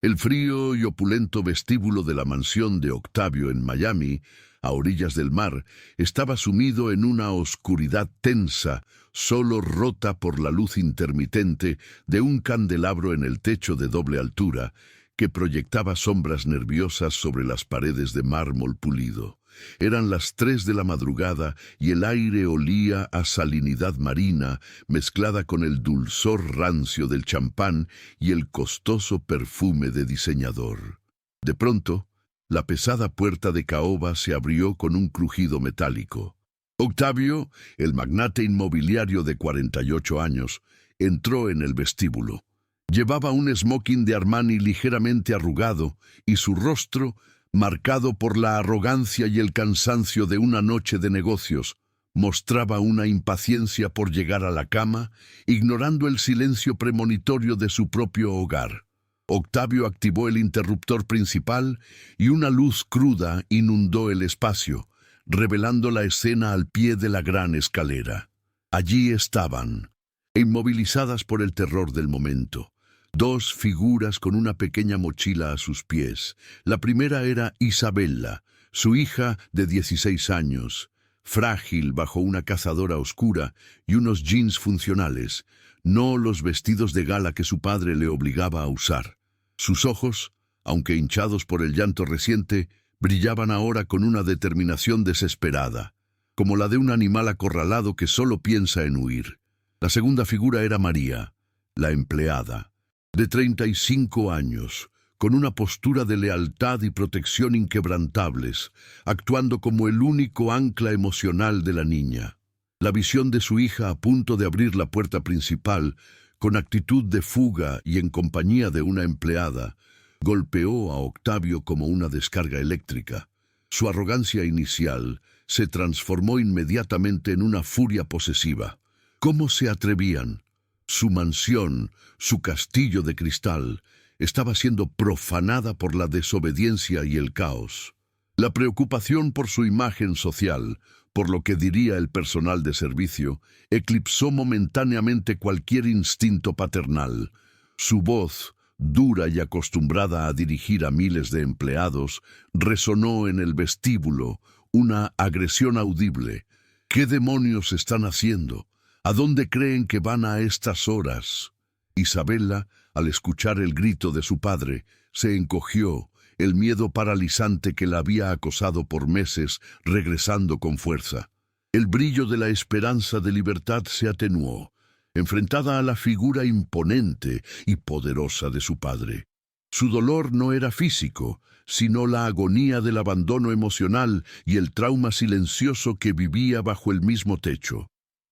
El frío y opulento vestíbulo de la mansión de Octavio en Miami, a orillas del mar, estaba sumido en una oscuridad tensa, solo rota por la luz intermitente de un candelabro en el techo de doble altura, que proyectaba sombras nerviosas sobre las paredes de mármol pulido. Eran las 3 de la madrugada y el aire olía a salinidad marina mezclada con el dulzor rancio del champán y el costoso perfume de diseñador. De pronto, la pesada puerta de caoba se abrió con un crujido metálico. Octavio, el magnate inmobiliario de 48 años, entró en el vestíbulo. Llevaba un smoking de Armani ligeramente arrugado y su rostro, marcado por la arrogancia y el cansancio de una noche de negocios, mostraba una impaciencia por llegar a la cama, ignorando el silencio premonitorio de su propio hogar. Octavio activó el interruptor principal y una luz cruda inundó el espacio, revelando la escena al pie de la gran escalera. Allí estaban, inmovilizadas por el terror del momento, 2 figuras con una pequeña mochila a sus pies. La primera era Isabella, su hija de 16 años, frágil bajo una cazadora oscura y unos jeans funcionales, no los vestidos de gala que su padre le obligaba a usar. Sus ojos, aunque hinchados por el llanto reciente, brillaban ahora con una determinación desesperada, como la de un animal acorralado que solo piensa en huir. La segunda figura era María, la empleada, de 35 años, con una postura de lealtad y protección inquebrantables, actuando como el único ancla emocional de la niña. La visión de su hija a punto de abrir la puerta principal, con actitud de fuga y en compañía de una empleada, golpeó a Octavio como una descarga eléctrica. Su arrogancia inicial se transformó inmediatamente en una furia posesiva. ¿Cómo se atrevían? Su mansión, su castillo de cristal, estaba siendo profanada por la desobediencia y el caos. La preocupación por su imagen social, por lo que diría el personal de servicio, eclipsó momentáneamente cualquier instinto paternal. Su voz, dura y acostumbrada a dirigir a miles de empleados, resonó en el vestíbulo, una agresión audible. ¿Qué demonios están haciendo? ¿A dónde creen que van a estas horas? Isabella, al escuchar el grito de su padre, se encogió, el miedo paralizante que la había acosado por meses, regresando con fuerza. El brillo de la esperanza de libertad se atenuó, enfrentada a la figura imponente y poderosa de su padre. Su dolor no era físico, sino la agonía del abandono emocional y el trauma silencioso que vivía bajo el mismo techo.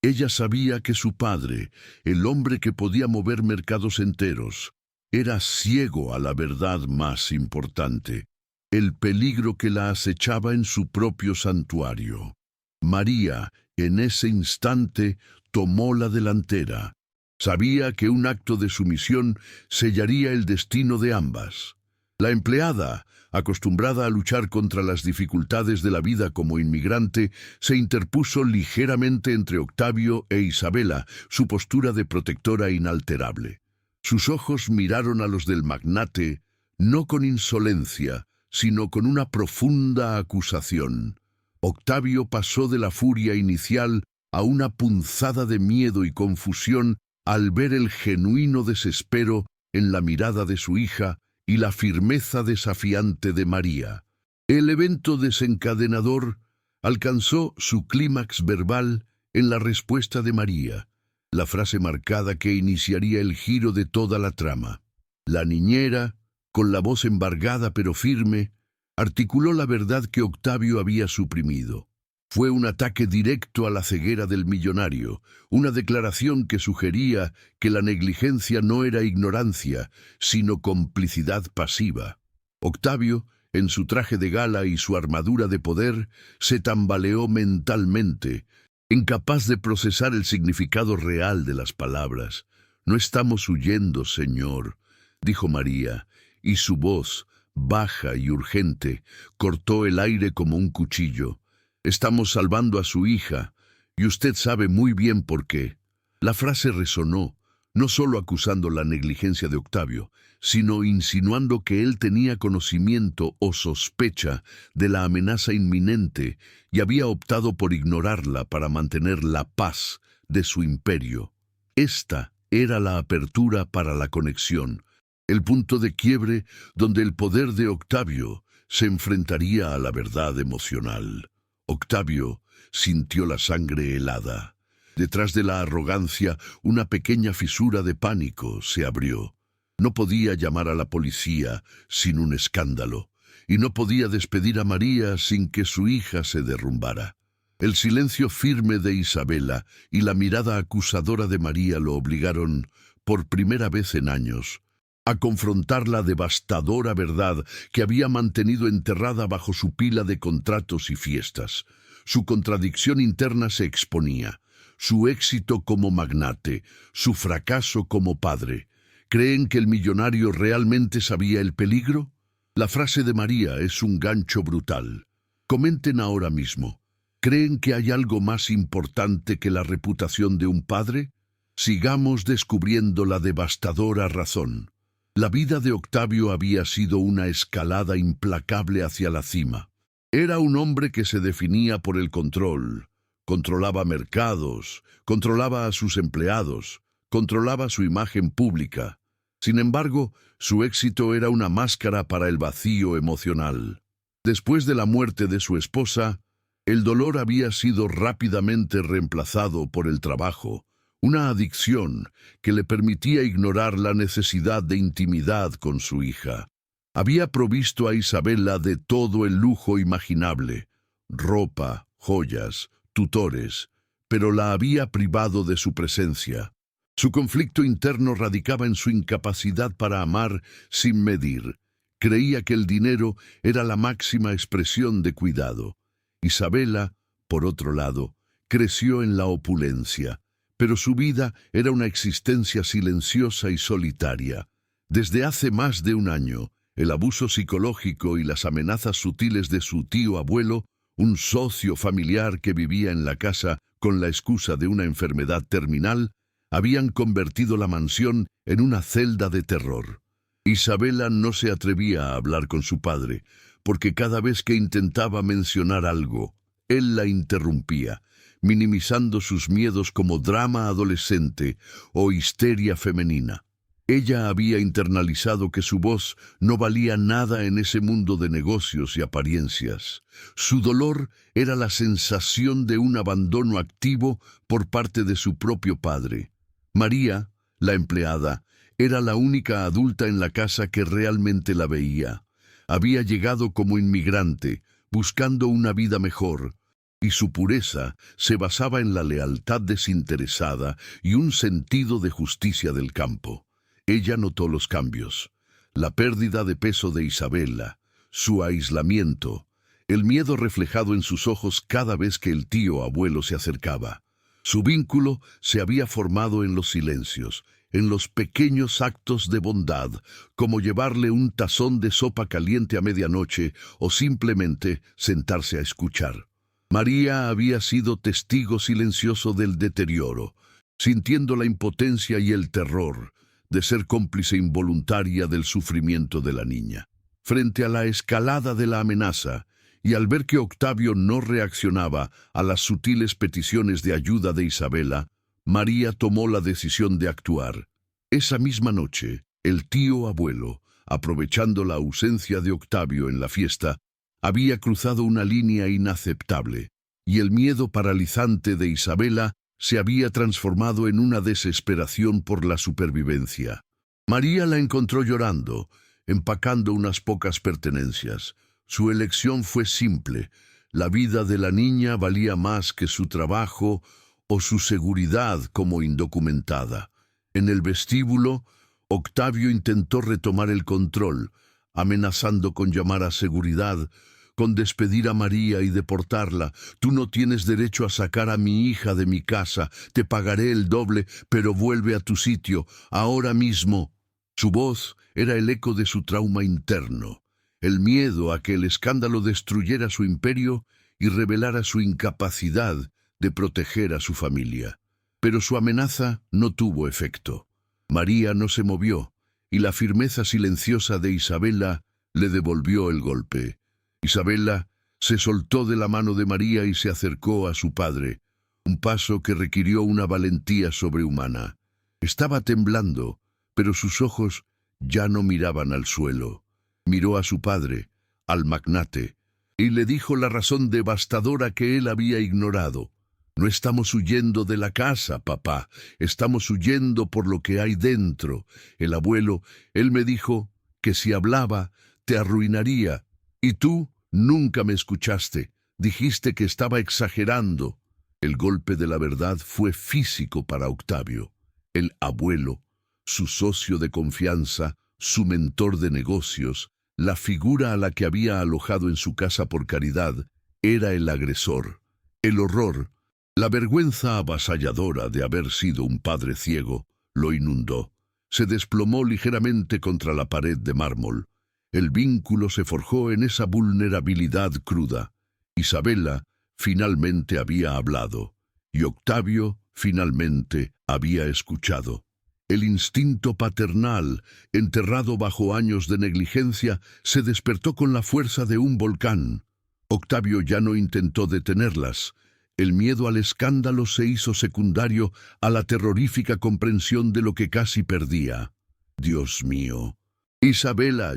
Ella sabía que su padre, el hombre que podía mover mercados enteros, era ciego a la verdad más importante, el peligro que la acechaba en su propio santuario. María, en ese instante, tomó la delantera. Sabía que un acto de sumisión sellaría el destino de ambas. La empleada, acostumbrada a luchar contra las dificultades de la vida como inmigrante, se interpuso ligeramente entre Octavio e Isabella, su postura de protectora inalterable. Sus ojos miraron a los del magnate, no con insolencia, sino con una profunda acusación. Octavio pasó de la furia inicial a una punzada de miedo y confusión al ver el genuino desespero en la mirada de su hija y la firmeza desafiante de María. El evento desencadenador alcanzó su clímax verbal en la respuesta de María, la frase marcada que iniciaría el giro de toda la trama. La niñera, con la voz embargada pero firme, articuló la verdad que Octavio había suprimido. Fue un ataque directo a la ceguera del millonario, una declaración que sugería que la negligencia no era ignorancia, sino complicidad pasiva. Octavio, en su traje de gala y su armadura de poder, se tambaleó mentalmente, incapaz de procesar el significado real de las palabras. «No estamos huyendo, señor», dijo María, y su voz, baja y urgente, cortó el aire como un cuchillo. «Estamos salvando a su hija, y usted sabe muy bien por qué». La frase resonó, no solo acusando la negligencia de Octavio, sino insinuando que él tenía conocimiento o sospecha de la amenaza inminente y había optado por ignorarla para mantener la paz de su imperio. Esta era la apertura para la conexión, el punto de quiebre donde el poder de Octavio se enfrentaría a la verdad emocional. Octavio sintió la sangre helada. Detrás de la arrogancia, una pequeña fisura de pánico se abrió. No podía llamar a la policía sin un escándalo, y no podía despedir a María sin que su hija se derrumbara. El silencio firme de Isabela y la mirada acusadora de María lo obligaron, por primera vez en años, a confrontar la devastadora verdad que había mantenido enterrada bajo su pila de contratos y fiestas. Su contradicción interna se exponía, su éxito como magnate, su fracaso como padre. ¿Creen que el millonario realmente sabía el peligro? La frase de María es un gancho brutal. Comenten ahora mismo. ¿Creen que hay algo más importante que la reputación de un padre? Sigamos descubriendo la devastadora razón. La vida de Octavio había sido una escalada implacable hacia la cima. Era un hombre que se definía por el control. Controlaba mercados, controlaba a sus empleados, controlaba su imagen pública. Sin embargo, su éxito era una máscara para el vacío emocional. Después de la muerte de su esposa, el dolor había sido rápidamente reemplazado por el trabajo, una adicción que le permitía ignorar la necesidad de intimidad con su hija. Había provisto a Isabela de todo el lujo imaginable, ropa, joyas, tutores, pero la había privado de su presencia. Su conflicto interno radicaba en su incapacidad para amar sin medir. Creía que el dinero era la máxima expresión de cuidado. Isabela, por otro lado, creció en la opulencia, pero su vida era una existencia silenciosa y solitaria. Desde hace más de un año, el abuso psicológico y las amenazas sutiles de su tío abuelo, un socio familiar que vivía en la casa con la excusa de una enfermedad terminal, habían convertido la mansión en una celda de terror. Isabela no se atrevía a hablar con su padre, porque cada vez que intentaba mencionar algo, él la interrumpía, minimizando sus miedos como drama adolescente o histeria femenina. Ella había internalizado que su voz no valía nada en ese mundo de negocios y apariencias. Su dolor era la sensación de un abandono activo por parte de su propio padre. María, la empleada, era la única adulta en la casa que realmente la veía. Había llegado como inmigrante, buscando una vida mejor, y su pureza se basaba en la lealtad desinteresada y un sentido de justicia del campo. Ella notó los cambios, la pérdida de peso de Isabela, su aislamiento, el miedo reflejado en sus ojos cada vez que el tío abuelo se acercaba. Su vínculo se había formado en los silencios, en los pequeños actos de bondad, como llevarle un tazón de sopa caliente a medianoche o simplemente sentarse a escuchar. María había sido testigo silencioso del deterioro, sintiendo la impotencia y el terror de ser cómplice involuntaria del sufrimiento de la niña. Frente a la escalada de la amenaza, y al ver que Octavio no reaccionaba a las sutiles peticiones de ayuda de Isabela, María tomó la decisión de actuar. Esa misma noche, el tío abuelo, aprovechando la ausencia de Octavio en la fiesta, había cruzado una línea inaceptable, y el miedo paralizante de Isabela se había transformado en una desesperación por la supervivencia. María la encontró llorando, empacando unas pocas pertenencias. Su elección fue simple. La vida de la niña valía más que su trabajo o su seguridad como indocumentada. En el vestíbulo, Octavio intentó retomar el control, amenazando con llamar a seguridad, con despedir a María y deportarla. Tú no tienes derecho a sacar a mi hija de mi casa. Te pagaré el doble, pero vuelve a tu sitio, ahora mismo. Su voz era el eco de su trauma interno. El miedo a que el escándalo destruyera su imperio y revelara su incapacidad de proteger a su familia. Pero su amenaza no tuvo efecto. María no se movió. y la firmeza silenciosa de Isabela le devolvió el golpe. Isabela se soltó de la mano de María y se acercó a su padre, un paso que requirió una valentía sobrehumana. Estaba temblando, pero sus ojos ya no miraban al suelo. Miró a su padre, al magnate, y le dijo la razón devastadora que él había ignorado. No estamos huyendo de la casa, papá, estamos huyendo por lo que hay dentro. El abuelo, él me dijo que si hablaba, te arruinaría, y tú nunca me escuchaste, dijiste que estaba exagerando. El golpe de la verdad fue físico para Octavio. El abuelo, su socio de confianza, su mentor de negocios, la figura a la que había alojado en su casa por caridad, era el agresor. El horror, la vergüenza avasalladora de haber sido un padre ciego, lo inundó. Se desplomó ligeramente contra la pared de mármol. El vínculo se forjó en esa vulnerabilidad cruda. Isabela finalmente había hablado, y Octavio finalmente había escuchado. El instinto paternal, enterrado bajo años de negligencia, se despertó con la fuerza de un volcán. Octavio ya no intentó detenerlas. El miedo al escándalo se hizo secundario a la terrorífica comprensión de lo que casi perdía. Dios mío. Isabela,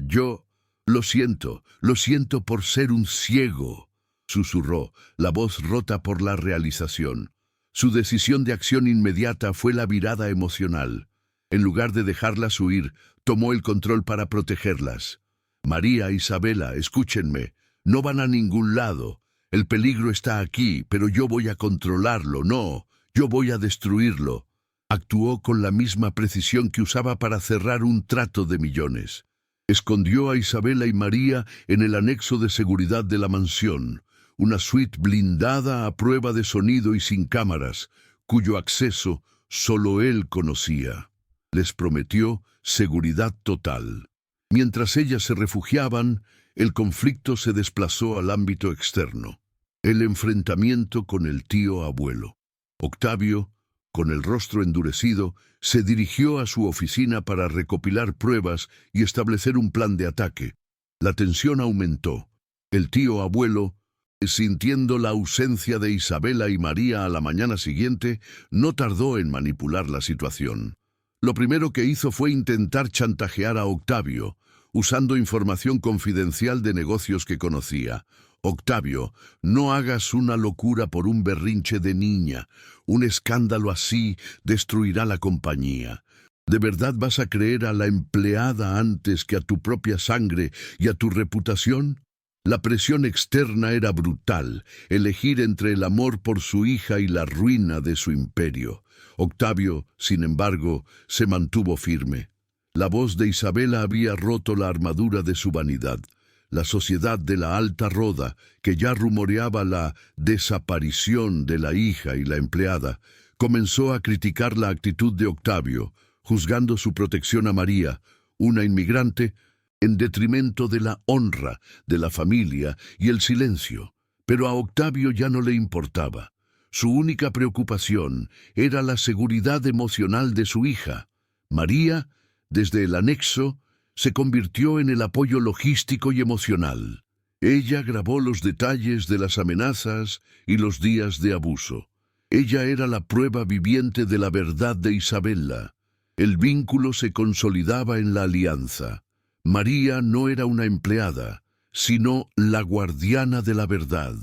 lo siento por ser un ciego, susurró, la voz rota por la realización. Su decisión de acción inmediata fue la virada emocional. En lugar de dejarlas huir, tomó el control para protegerlas. María, Isabela, escúchenme, no van a ningún lado. El peligro está aquí, pero yo voy a controlarlo, no, yo voy a destruirlo. Actuó con la misma precisión que usaba para cerrar un trato de millones. Escondió a Isabela y María en el anexo de seguridad de la mansión, una suite blindada a prueba de sonido y sin cámaras, cuyo acceso solo él conocía. Les prometió seguridad total. Mientras ellas se refugiaban, el conflicto se desplazó al ámbito externo. El enfrentamiento con el tío abuelo. Octavio, con el rostro endurecido, se dirigió a su oficina para recopilar pruebas y establecer un plan de ataque. La tensión aumentó. El tío abuelo, sintiendo la ausencia de Isabela y María a la mañana siguiente, no tardó en manipular la situación. Lo primero que hizo fue intentar chantajear a Octavio, usando información confidencial de negocios que conocía. Octavio, no hagas una locura por un berrinche de niña. Un escándalo así destruirá la compañía. ¿De verdad vas a creer a la empleada antes que a tu propia sangre y a tu reputación? La presión externa era brutal, elegir entre el amor por su hija y la ruina de su imperio. Octavio, sin embargo, se mantuvo firme. La voz de Isabela había roto la armadura de su vanidad. La sociedad de la Alta Roda, que ya rumoreaba la desaparición de la hija y la empleada, comenzó a criticar la actitud de Octavio, juzgando su protección a María, una inmigrante, en detrimento de la honra, de la familia y el silencio. Pero a Octavio ya no le importaba. Su única preocupación era la seguridad emocional de su hija. María, desde el anexo, se convirtió en el apoyo logístico y emocional. Ella grabó los detalles de las amenazas y los días de abuso. Ella era la prueba viviente de la verdad de Isabela. El vínculo se consolidaba en la alianza. María no era una empleada, sino la guardiana de la verdad.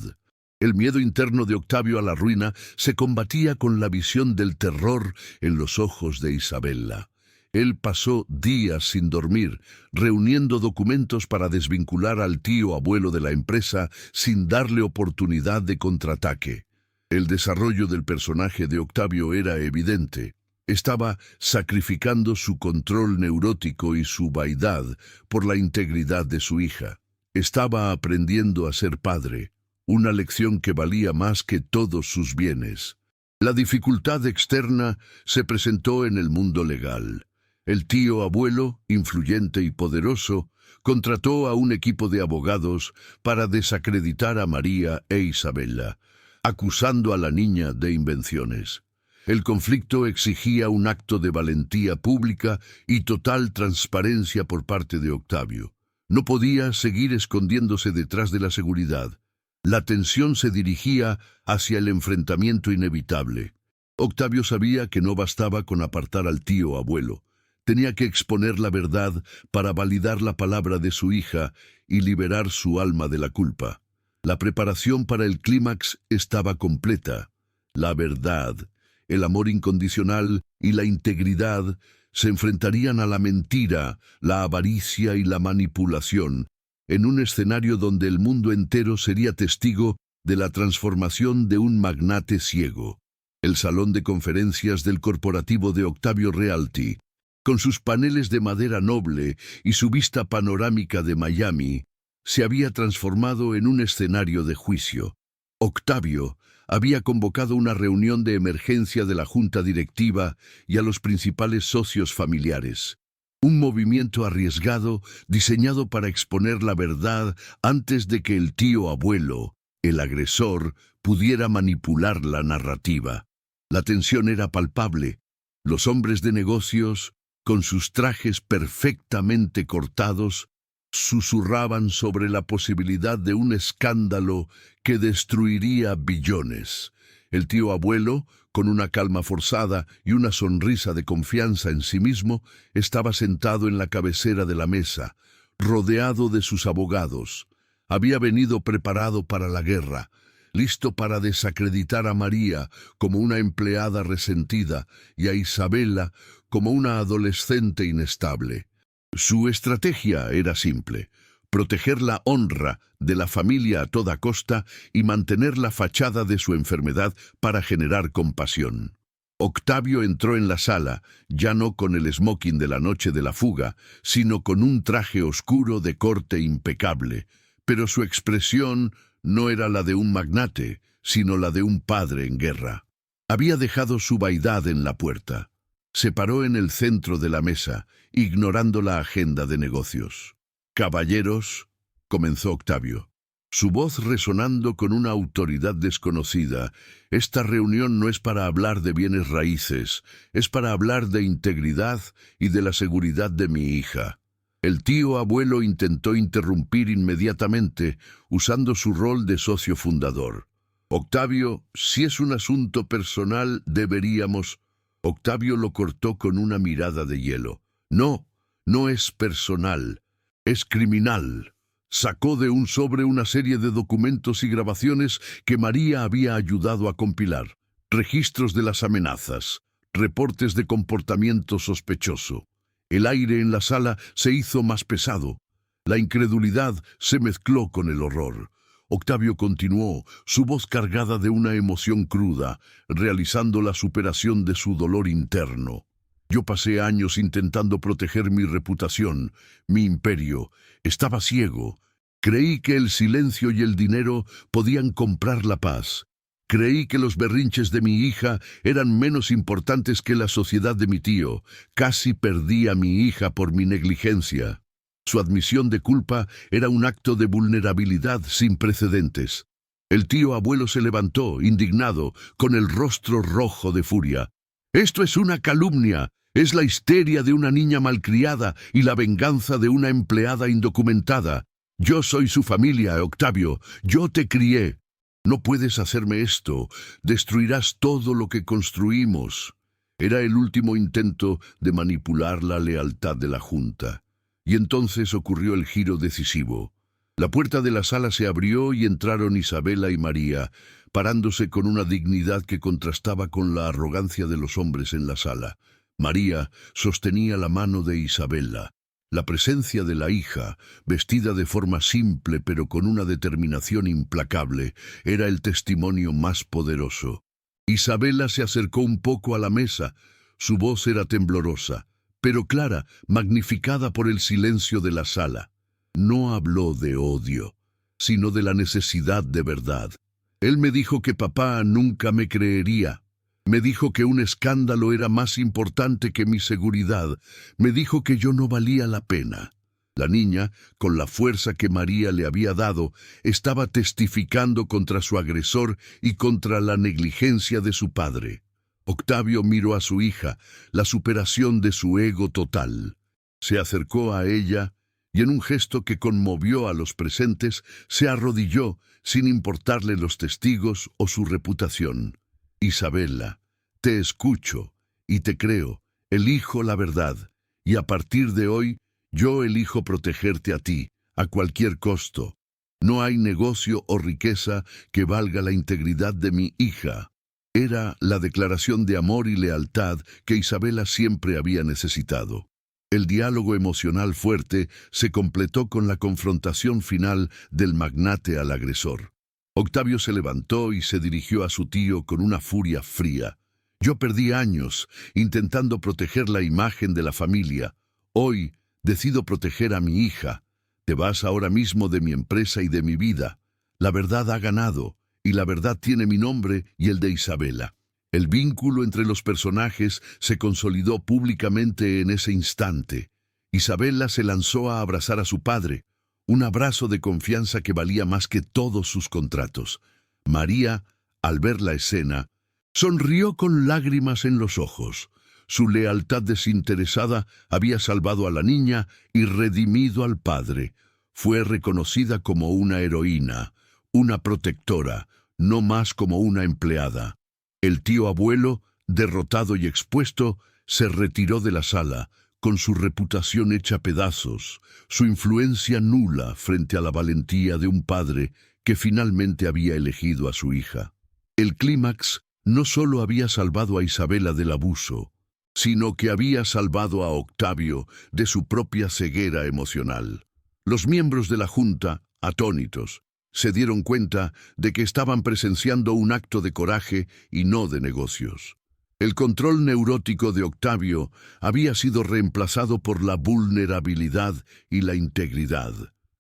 El miedo interno de Octavio a la ruina se combatía con la visión del terror en los ojos de Isabela. Él pasó días sin dormir, reuniendo documentos para desvincular al tío abuelo de la empresa sin darle oportunidad de contraataque. El desarrollo del personaje de Octavio era evidente. Estaba sacrificando su control neurótico y su vaidad por la integridad de su hija. Estaba aprendiendo a ser padre, una lección que valía más que todos sus bienes. La dificultad externa se presentó en el mundo legal. El tío abuelo, influyente y poderoso, contrató a un equipo de abogados para desacreditar a María e Isabela, acusando a la niña de invenciones. El conflicto exigía un acto de valentía pública y total transparencia por parte de Octavio. No podía seguir escondiéndose detrás de la seguridad. La tensión se dirigía hacia el enfrentamiento inevitable. Octavio sabía que no bastaba con apartar al tío abuelo. Tenía que exponer la verdad para validar la palabra de su hija y liberar su alma de la culpa. La preparación para el clímax estaba completa. La verdad, el amor incondicional y la integridad se enfrentarían a la mentira, la avaricia y la manipulación, en un escenario donde el mundo entero sería testigo de la transformación de un magnate ciego. El salón de conferencias del corporativo de Octavio Realty, con sus paneles de madera noble y su vista panorámica de Miami, se había transformado en un escenario de juicio. Octavio había convocado una reunión de emergencia de la junta directiva y a los principales socios familiares. Un movimiento arriesgado diseñado para exponer la verdad antes de que el tío abuelo, el agresor, pudiera manipular la narrativa. La tensión era palpable. Los hombres de negocios, con sus trajes perfectamente cortados, susurraban sobre la posibilidad de un escándalo que destruiría billones. El tío abuelo, con una calma forzada y una sonrisa de confianza en sí mismo, estaba sentado en la cabecera de la mesa, rodeado de sus abogados. Había venido preparado para la guerra, listo para desacreditar a María como una empleada resentida y a Isabela como una adolescente inestable. Su estrategia era simple: proteger la honra de la familia a toda costa y mantener la fachada de su enfermedad para generar compasión. Octavio entró en la sala, ya no con el smoking de la noche de la fuga, sino con un traje oscuro de corte impecable, pero su expresión no era la de un magnate, sino la de un padre en guerra. Había dejado su vaidad en la puerta. Se paró en el centro de la mesa, ignorando la agenda de negocios. «Caballeros», comenzó Octavio, su voz resonando con una autoridad desconocida, «esta reunión no es para hablar de bienes raíces, es para hablar de integridad y de la seguridad de mi hija». El tío abuelo intentó interrumpir inmediatamente, usando su rol de socio fundador. «Octavio, si es un asunto personal, deberíamos...» Octavio lo cortó con una mirada de hielo. «No, no es personal, es criminal». Sacó de un sobre una serie de documentos y grabaciones que María había ayudado a compilar. Registros de las amenazas, reportes de comportamiento sospechoso. El aire en la sala se hizo más pesado. La incredulidad se mezcló con el horror. Octavio continuó, su voz cargada de una emoción cruda, realizando la superación de su dolor interno. «Yo pasé años intentando proteger mi reputación, mi imperio. Estaba ciego. Creí que el silencio y el dinero podían comprar la paz. Creí que los berrinches de mi hija eran menos importantes que la sociedad de mi tío. Casi perdí a mi hija por mi negligencia». Su admisión de culpa era un acto de vulnerabilidad sin precedentes. El tío abuelo se levantó, indignado, con el rostro rojo de furia. «Esto es una calumnia. Es la histeria de una niña malcriada y la venganza de una empleada indocumentada. Yo soy su familia, Octavio. Yo te crié. No puedes hacerme esto. Destruirás todo lo que construimos». Era el último intento de manipular la lealtad de la junta. Y entonces ocurrió el giro decisivo. La puerta de la sala se abrió y entraron Isabela y María, parándose con una dignidad que contrastaba con la arrogancia de los hombres en la sala. María sostenía la mano de Isabela. La presencia de la hija, vestida de forma simple pero con una determinación implacable, era el testimonio más poderoso. Isabela se acercó un poco a la mesa. Su voz era temblorosa, pero clara, magnificada por el silencio de la sala. No habló de odio, sino de la necesidad de verdad. Él me dijo que papá nunca me creería. Me dijo que un escándalo era más importante que mi seguridad. Me dijo que yo no valía la pena. La niña, con la fuerza que María le había dado, estaba testificando contra su agresor y contra la negligencia de su padre. Octavio miró a su hija, la superación de su ego total. Se acercó a ella y en un gesto que conmovió a los presentes, se arrodilló sin importarle los testigos o su reputación. Isabela, te escucho y te creo, elijo la verdad, y a partir de hoy yo elijo protegerte a ti, a cualquier costo. No hay negocio o riqueza que valga la integridad de mi hija. Era la declaración de amor y lealtad que Isabela siempre había necesitado. El diálogo emocional fuerte se completó con la confrontación final del magnate al agresor. Octavio se levantó y se dirigió a su tío con una furia fría. Yo perdí años intentando proteger la imagen de la familia. Hoy decido proteger a mi hija. Te vas ahora mismo de mi empresa y de mi vida. La verdad ha ganado, y la verdad tiene mi nombre y el de Isabela. El vínculo entre los personajes se consolidó públicamente en ese instante. Isabela se lanzó a abrazar a su padre, un abrazo de confianza que valía más que todos sus contratos. María, al ver la escena, sonrió con lágrimas en los ojos. Su lealtad desinteresada había salvado a la niña y redimido al padre. Fue reconocida como una heroína, una protectora, no más como una empleada. El tío abuelo, derrotado y expuesto, se retiró de la sala, con su reputación hecha pedazos, su influencia nula frente a la valentía de un padre que finalmente había elegido a su hija. El clímax no solo había salvado a Isabela del abuso, sino que había salvado a Octavio de su propia ceguera emocional. Los miembros de la junta, atónitos, se dieron cuenta de que estaban presenciando un acto de coraje y no de negocios. El control neurótico de Octavio había sido reemplazado por la vulnerabilidad y la integridad.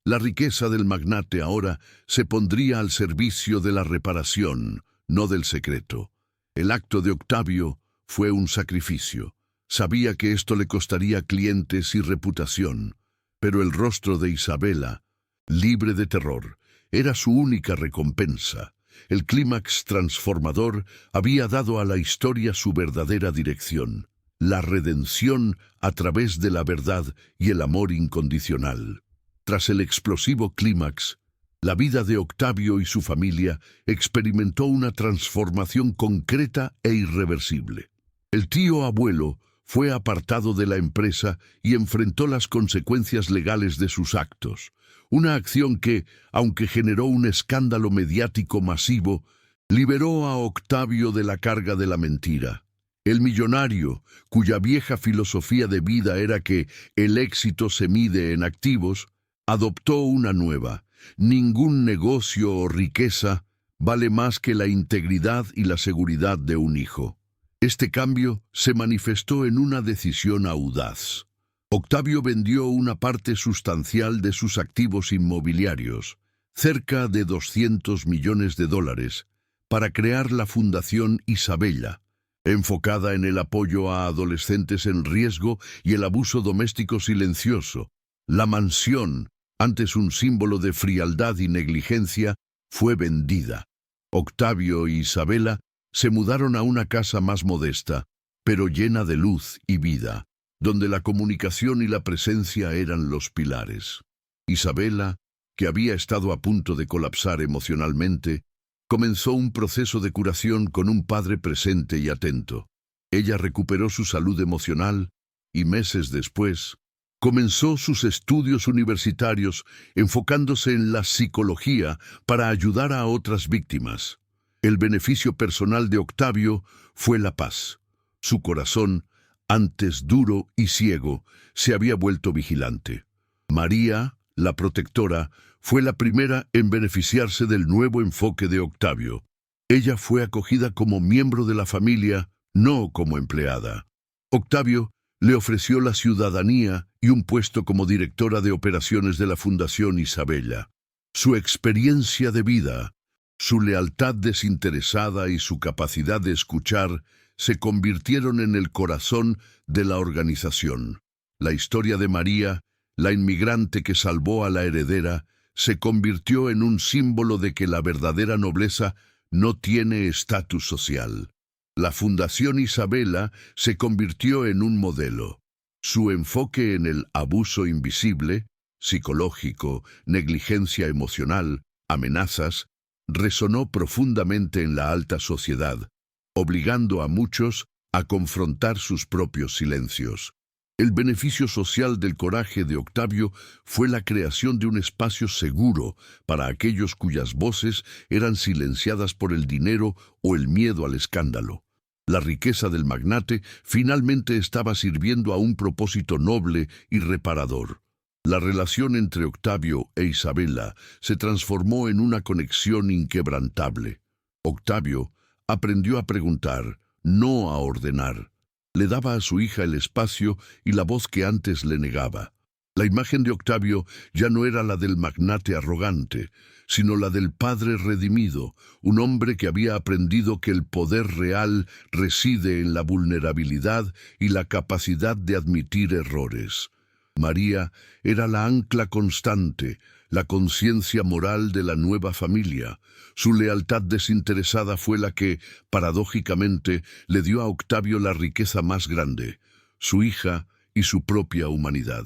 La riqueza del magnate ahora se pondría al servicio de la reparación, no del secreto. El acto de Octavio fue un sacrificio. Sabía que esto le costaría clientes y reputación, pero el rostro de Isabela, libre de terror, era su única recompensa. El clímax transformador había dado a la historia su verdadera dirección, la redención a través de la verdad y el amor incondicional. Tras el explosivo clímax, la vida de Octavio y su familia experimentó una transformación concreta e irreversible. El tío abuelo fue apartado de la empresa y enfrentó las consecuencias legales de sus actos. Una acción que, aunque generó un escándalo mediático masivo, liberó a Octavio de la carga de la mentira. El millonario, cuya vieja filosofía de vida era que el éxito se mide en activos, adoptó una nueva. Ningún negocio o riqueza vale más que la integridad y la seguridad de un hijo. Este cambio se manifestó en una decisión audaz. Octavio vendió una parte sustancial de sus activos inmobiliarios, cerca de $200 millones, para crear la Fundación Isabela, enfocada en el apoyo a adolescentes en riesgo y el abuso doméstico silencioso. La mansión, antes un símbolo de frialdad y negligencia, fue vendida. Octavio y Isabela se mudaron a una casa más modesta, pero llena de luz y vida, donde la comunicación y la presencia eran los pilares. Isabela, que había estado a punto de colapsar emocionalmente, comenzó un proceso de curación con un padre presente y atento. Ella recuperó su salud emocional y meses después comenzó sus estudios universitarios enfocándose en la psicología para ayudar a otras víctimas. El beneficio personal de Octavio fue la paz. Su corazón, antes duro y ciego, se había vuelto vigilante. María, la protectora, fue la primera en beneficiarse del nuevo enfoque de Octavio. Ella fue acogida como miembro de la familia, no como empleada. Octavio le ofreció la ciudadanía y un puesto como directora de operaciones de la Fundación Isabela. Su experiencia de vida, su lealtad desinteresada y su capacidad de escuchar se convirtieron en el corazón de la organización. La historia de María, la inmigrante que salvó a la heredera, se convirtió en un símbolo de que la verdadera nobleza no tiene estatus social. La Fundación Isabela se convirtió en un modelo. Su enfoque en el abuso invisible, psicológico, negligencia emocional, amenazas, resonó profundamente en la alta sociedad, obligando a muchos a confrontar sus propios silencios. El beneficio social del coraje de Octavio fue la creación de un espacio seguro para aquellos cuyas voces eran silenciadas por el dinero o el miedo al escándalo. La riqueza del magnate finalmente estaba sirviendo a un propósito noble y reparador. La relación entre Octavio e Isabela se transformó en una conexión inquebrantable. Octavio aprendió a preguntar, no a ordenar. Le daba a su hija el espacio y la voz que antes le negaba. La imagen de Octavio ya no era la del magnate arrogante, sino la del padre redimido, un hombre que había aprendido que el poder real reside en la vulnerabilidad y la capacidad de admitir errores. María era la ancla constante, la conciencia moral de la nueva familia. Su lealtad desinteresada fue la que, paradójicamente, le dio a Octavio la riqueza más grande, su hija y su propia humanidad.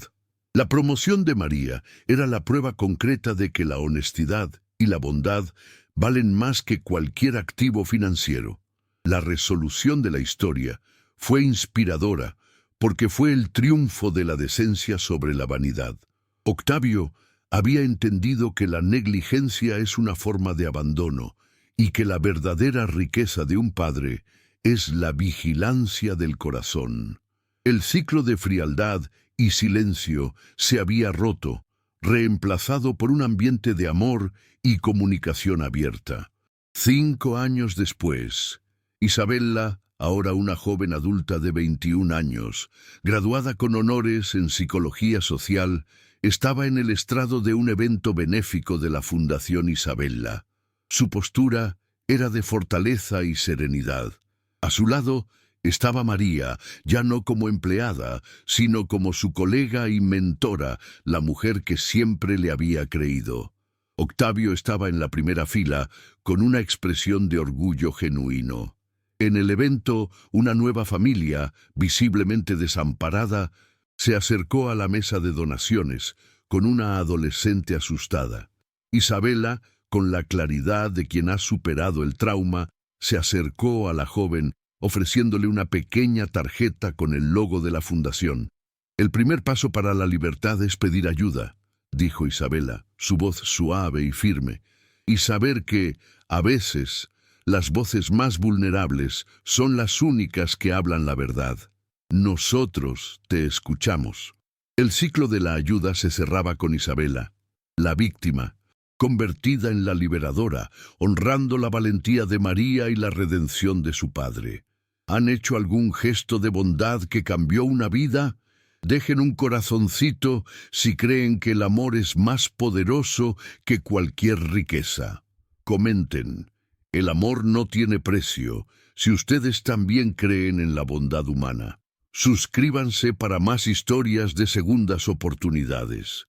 La promoción de María era la prueba concreta de que la honestidad y la bondad valen más que cualquier activo financiero. La resolución de la historia fue inspiradora, porque fue el triunfo de la decencia sobre la vanidad. Octavio había entendido que la negligencia es una forma de abandono y que la verdadera riqueza de un padre es la vigilancia del corazón. El ciclo de frialdad y silencio se había roto, reemplazado por un ambiente de amor y comunicación abierta. 5 años después, Isabela, ahora una joven adulta de 21 años, graduada con honores en psicología social, estaba en el estrado de un evento benéfico de la Fundación Isabela. Su postura era de fortaleza y serenidad. A su lado estaba María, ya no como empleada, sino como su colega y mentora, la mujer que siempre le había creído. Octavio estaba en la primera fila, con una expresión de orgullo genuino. En el evento, una nueva familia, visiblemente desamparada, se acercó a la mesa de donaciones, con una adolescente asustada. Isabela, con la claridad de quien ha superado el trauma, se acercó a la joven, ofreciéndole una pequeña tarjeta con el logo de la fundación. «El primer paso para la libertad es pedir ayuda», dijo Isabela, su voz suave y firme, «y saber que, a veces, las voces más vulnerables son las únicas que hablan la verdad. Nosotros te escuchamos». El ciclo de la ayuda se cerraba con Isabela, la víctima, convertida en la liberadora, honrando la valentía de María y la redención de su padre. ¿Han hecho algún gesto de bondad que cambió una vida? Dejen un corazoncito si creen que el amor es más poderoso que cualquier riqueza. Comenten. El amor no tiene precio, si ustedes también creen en la bondad humana. Suscríbanse para más historias de segundas oportunidades.